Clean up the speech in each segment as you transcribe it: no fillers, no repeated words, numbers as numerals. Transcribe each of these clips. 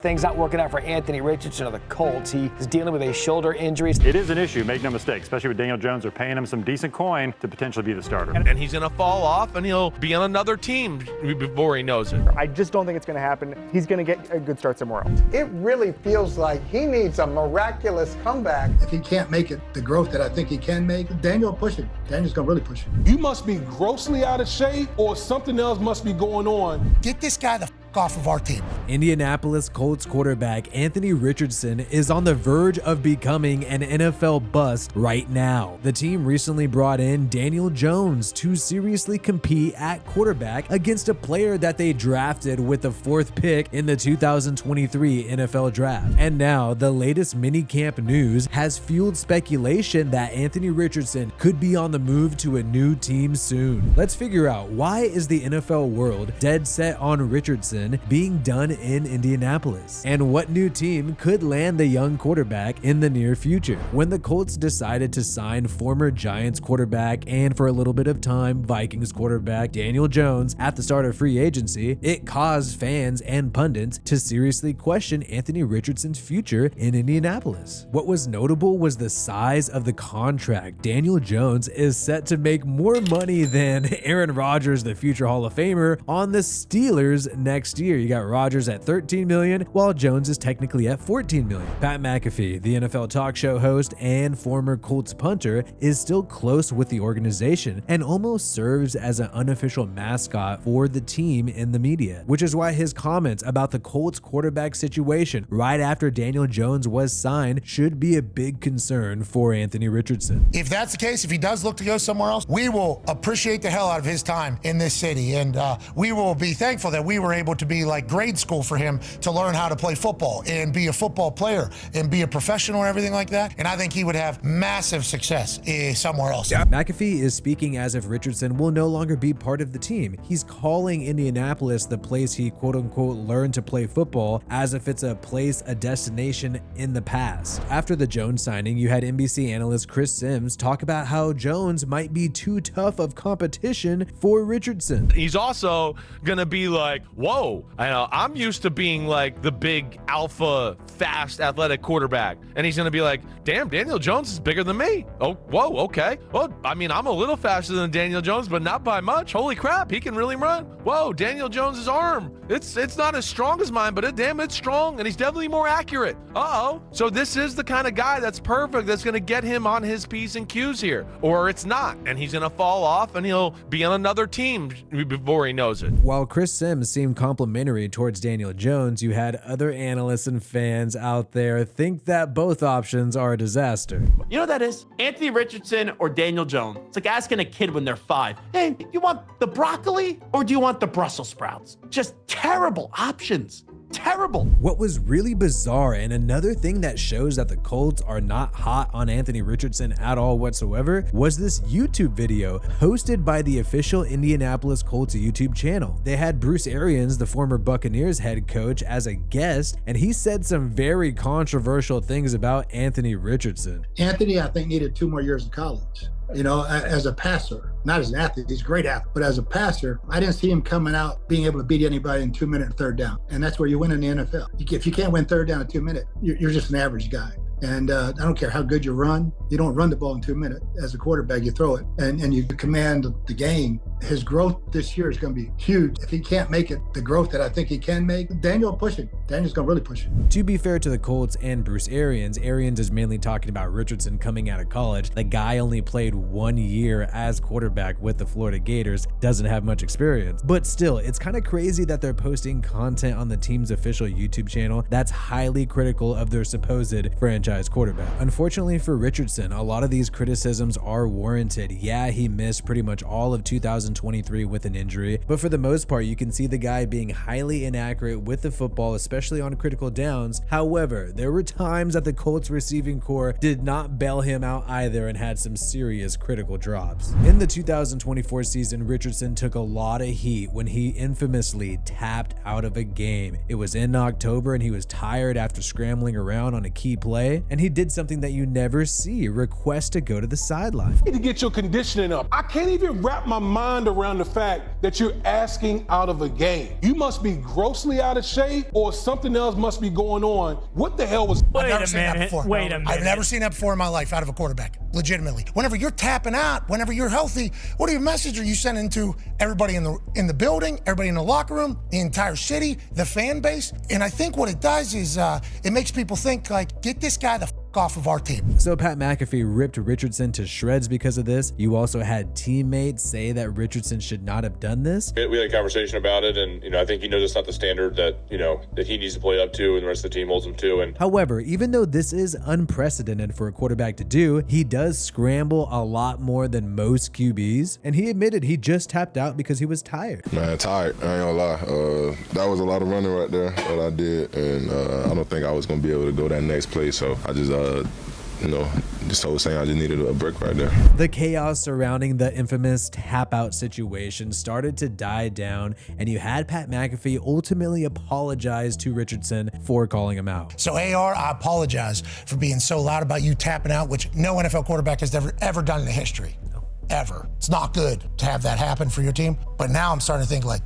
Things not working out for Anthony Richardson of the Colts. He is dealing with a shoulder injury. It is an issue, make no mistake, especially with Daniel Jones. They're paying him some decent coin to potentially be the starter. And he's going to fall off, and he'll be on another team before he knows it. I just don't think it's going to happen. He's going to get a good start somewhere else. It really feels like he needs a miraculous comeback. If he can't make it the growth that I think he can make, Daniel will push it. Daniel's going to really push it. You must be grossly out of shape or something else must be going on. Get this guy the off of our team. Indianapolis Colts quarterback Anthony Richardson is on the verge of becoming an NFL bust right now. The team recently brought in Daniel Jones to seriously compete at quarterback against a player that they drafted with the 4th pick in the 2023 NFL draft. And now the latest minicamp news has fueled speculation that Anthony Richardson could be on the move to a new team soon. Let's figure out, why is the NFL world dead set on Richardson being done in Indianapolis? And what new team could land the young quarterback in the near future? When the Colts decided to sign former Giants quarterback and for a little bit of time Vikings quarterback Daniel Jones at the start of free agency, it caused fans and pundits to seriously question Anthony Richardson's future in Indianapolis. What was notable was the size of the contract. Daniel Jones is set to make more money than Aaron Rodgers, the future Hall of Famer, on the Steelers next year. You got Rodgers at $13 million, while Jones is technically at $14 million. Pat McAfee, the NFL talk show host and former Colts punter, is still close with the organization and almost serves as an unofficial mascot for the team in the media, which is why his comments about the Colts quarterback situation right after Daniel Jones was signed should be a big concern for Anthony Richardson. If that's the case, if he does look to go somewhere else, we will appreciate the hell out of his time in this city, and we will be thankful that we were able to be like grade school for him to learn how to play football and be a football player and be a professional and everything like that. And I think he would have massive success somewhere else. Yeah. McAfee is speaking as if Richardson will no longer be part of the team. He's calling Indianapolis the place he quote unquote learned to play football, as if it's a place, a destination in the past. After the Jones signing, you had NBC analyst Chris Sims talk about how Jones might be too tough of competition for Richardson. He's also going to be like, whoa, I'm used to being like the big alpha, fast, athletic quarterback. And he's going to be like, damn, Daniel Jones is bigger than me. Oh, whoa, okay. Well, I mean, I'm a little faster than Daniel Jones, but not by much. Holy crap, he can really run. Whoa, Daniel Jones's arm. It's not as strong as mine, but it's strong, and he's definitely more accurate. Uh-oh. So this is the kind of guy that's perfect, that's going to get him on his P's and Q's here. Or it's not, and he's going to fall off, and he'll be on another team before he knows it. While Chris Sims seemed complimentary towards Daniel Jones, you had other analysts and fans out there think that both options are a disaster. You know what that is? Anthony Richardson or Daniel Jones. It's like asking a kid when they're 5, hey, you want the broccoli or do you want the Brussels sprouts? Just terrible options. Terrible. What was really bizarre, and another thing that shows that the Colts are not hot on Anthony Richardson at all whatsoever, was this YouTube video hosted by the official Indianapolis Colts YouTube channel. They had Bruce Arians, the former Buccaneers head coach, as a guest, and he said some very controversial things about Anthony Richardson. Anthony, I think, needed 2 more years of college. You know, as a passer, not as an athlete, he's a great athlete, but as a passer, I didn't see him coming out being able to beat anybody in 2-minute third down. And that's where you win in the NFL. If you can't win third down in 2 minutes, you're just an average guy. And I don't care how good you run, you don't run the ball in 2 minutes. As a quarterback, you throw it and you command the game. His growth this year is going to be huge. If he can't make it the growth that I think he can make, Daniel will push it. Daniel's going to really push it. To be fair to the Colts and Bruce Arians is mainly talking about Richardson coming out of college. The guy only played 1 year as quarterback with the Florida Gators, doesn't have much experience. But still, it's kind of crazy that they're posting content on the team's official YouTube channel that's highly critical of their supposed franchise quarterback. Unfortunately for Richardson, a lot of these criticisms are warranted. Yeah, he missed pretty much all of 2023 with an injury, but for the most part, you can see the guy being highly inaccurate with the football, especially on critical downs. However, there were times that the Colts receiving core did not bail him out either and had some serious critical drops. In the 2024 season, Richardson took a lot of heat when he infamously tapped out of a game. It was in October and he was tired after scrambling around on a key play, Sunday, and he did something that you never see, request to go to the sideline. You need to get your conditioning up. I can't even wrap my mind around the fact that you're asking out of a game. You must be grossly out of shape or something else must be going on. What the hell was... Wait a minute. I've never seen that before in my life out of a quarterback, legitimately. Whenever you're tapping out, whenever you're healthy, what message are you sending to everybody in the building, everybody in the locker room, the entire city, the fan base? And I think what it does is it makes people think, like, get this guy the f off of our team. So Pat McAfee ripped Richardson to shreds because of this. You also had teammates say that Richardson should not have done this. We had a conversation about it, and I think he knows it's not the standard that that he needs to play up to, and the rest of the team holds him to. And however, even though this is unprecedented for a quarterback to do, he does scramble a lot more than most QBs, and he admitted he just tapped out because he was tired. Man, tired. I ain't gonna lie. That was a lot of running right there that I did, and I don't think I was gonna be able to go that next play. So I just this whole saying I just needed a break right there. The chaos surrounding the infamous tap out situation started to die down, and you had Pat McAfee ultimately apologize to Richardson for calling him out. So AR, I apologize for being so loud about you tapping out, which no NFL quarterback has ever done in the history. Ever. It's not good to have that happen for your team. But now I'm starting to think, like,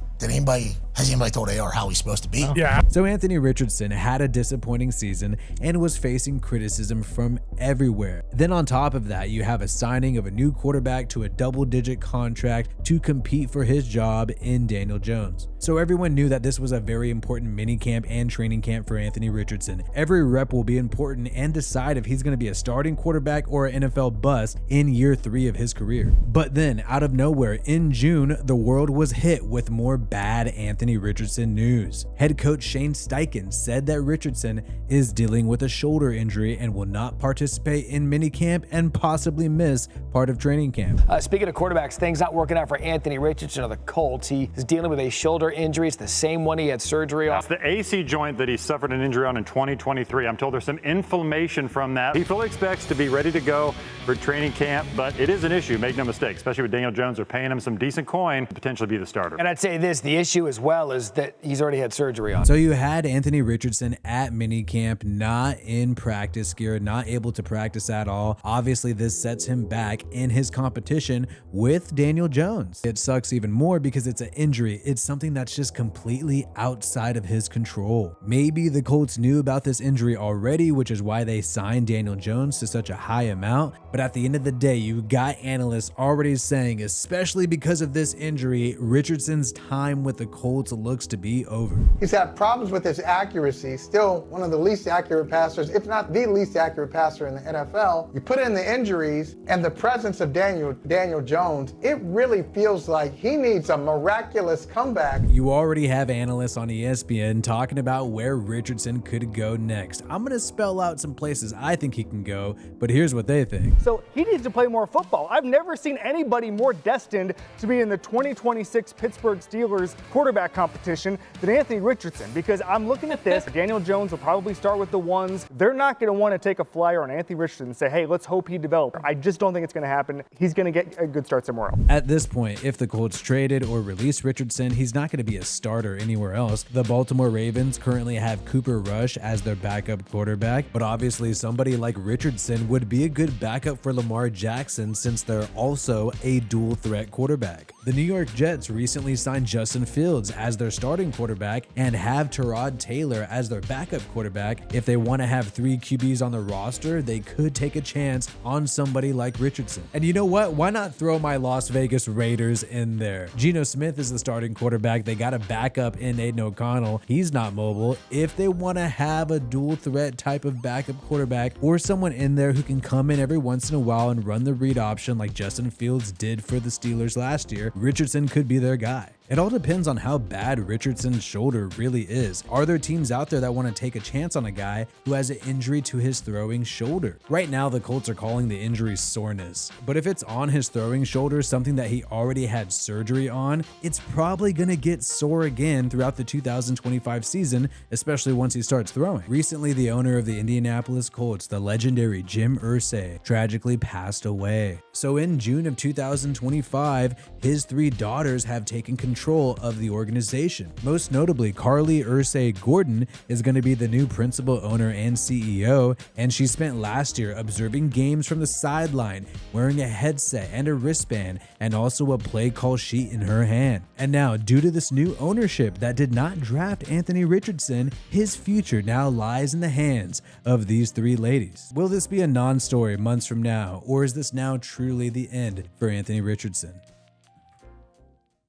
has anybody told AR how he's supposed to be? Yeah. So Anthony Richardson had a disappointing season and was facing criticism from everywhere. Then on top of that, you have a signing of a new quarterback to a double-digit contract to compete for his job in Daniel Jones. So everyone knew that this was a very important minicamp and training camp for Anthony Richardson. Every rep will be important and decide if he's going to be a starting quarterback or an NFL bust in year 3 of his career. But then, out of nowhere, in June, the world was hit with more bad Anthony Richardson news. Head coach Shane Steichen said that Richardson is dealing with a shoulder injury and will not participate in minicamp and possibly miss part of training camp. Speaking of quarterbacks, things not working out for Anthony Richardson of the Colts. He is dealing with a shoulder injury. It's the same one he had surgery on. It's the AC joint that he suffered an injury on in 2023. I'm told there's some inflammation from that. He fully expects to be ready to go for training camp, but it is an issue, make no mistake, especially with Daniel Jones. They're paying him some decent coin to potentially be the starter. And I'd say this, the issue as well is that he's already had surgery on. So you had Anthony Richardson at minicamp, not in practice gear, not able to practice at all. Obviously, this sets him back in his competition with Daniel Jones. It sucks even more because it's an injury. It's something that's just completely outside of his control. Maybe the Colts knew about this injury already, which is why they signed Daniel Jones to such a high amount. But at the end of the day, you got analysts already saying, especially because of this injury, Richardson's time with the Colts looks to be over. He's had problems with his accuracy, still one of the least accurate passers, if not the least accurate passer in the NFL. You put in the injuries and the presence of Daniel Jones, it really feels like he needs a miraculous comeback. You already have analysts on ESPN talking about where Richardson could go next. I'm going to spell out some places I think he can go, but here's what they think. So he needs to play more football. I've never seen anybody more destined to be in the 2026 Pittsburgh Steelers quarterback competition than Anthony Richardson, because I'm looking at this. Daniel Jones will probably start with the ones. They're not going to want to take a flyer on Anthony Richardson and say, hey, let's hope he develops. I just don't think it's going to happen. He's going to get a good start somewhere else. At this point, if the Colts traded or released Richardson, he's not going to be a starter anywhere else. The Baltimore Ravens currently have Cooper Rush as their backup quarterback, but obviously somebody like Richardson would be a good backup for Lamar Jackson since they're also a dual threat quarterback. The New York Jets recently signed Justin Fields as their starting quarterback and have Tyrod Taylor as their backup quarterback. If they want to have 3 QBs on the roster, they could take a chance on somebody like Richardson. And you know what? Why not throw my Las Vegas Raiders in there? Geno Smith is the starting quarterback. They got a backup in Aiden O'Connell. He's not mobile. If they want to have a dual threat type of backup quarterback or someone in there who can come in every once in a while and run the read option like Justin Fields did for the Steelers last year, Richardson could be their guy. It all depends on how bad Richardson's shoulder really is. Are there teams out there that want to take a chance on a guy who has an injury to his throwing shoulder? Right now, the Colts are calling the injury soreness. But if it's on his throwing shoulder, something that he already had surgery on, it's probably going to get sore again throughout the 2025 season, especially once he starts throwing. Recently, the owner of the Indianapolis Colts, the legendary Jim Irsay, tragically passed away. So in June of 2025, his 3 daughters have taken control control of the organization. Most notably, Carly Ursay Gordon is going to be the new principal owner and CEO, and she spent last year observing games from the sideline, wearing a headset and a wristband, and also a play call sheet in her hand. And now, due to this new ownership that did not draft Anthony Richardson, his future now lies in the hands of these three ladies. Will this be a non-story months from now, or is this now truly the end for Anthony Richardson?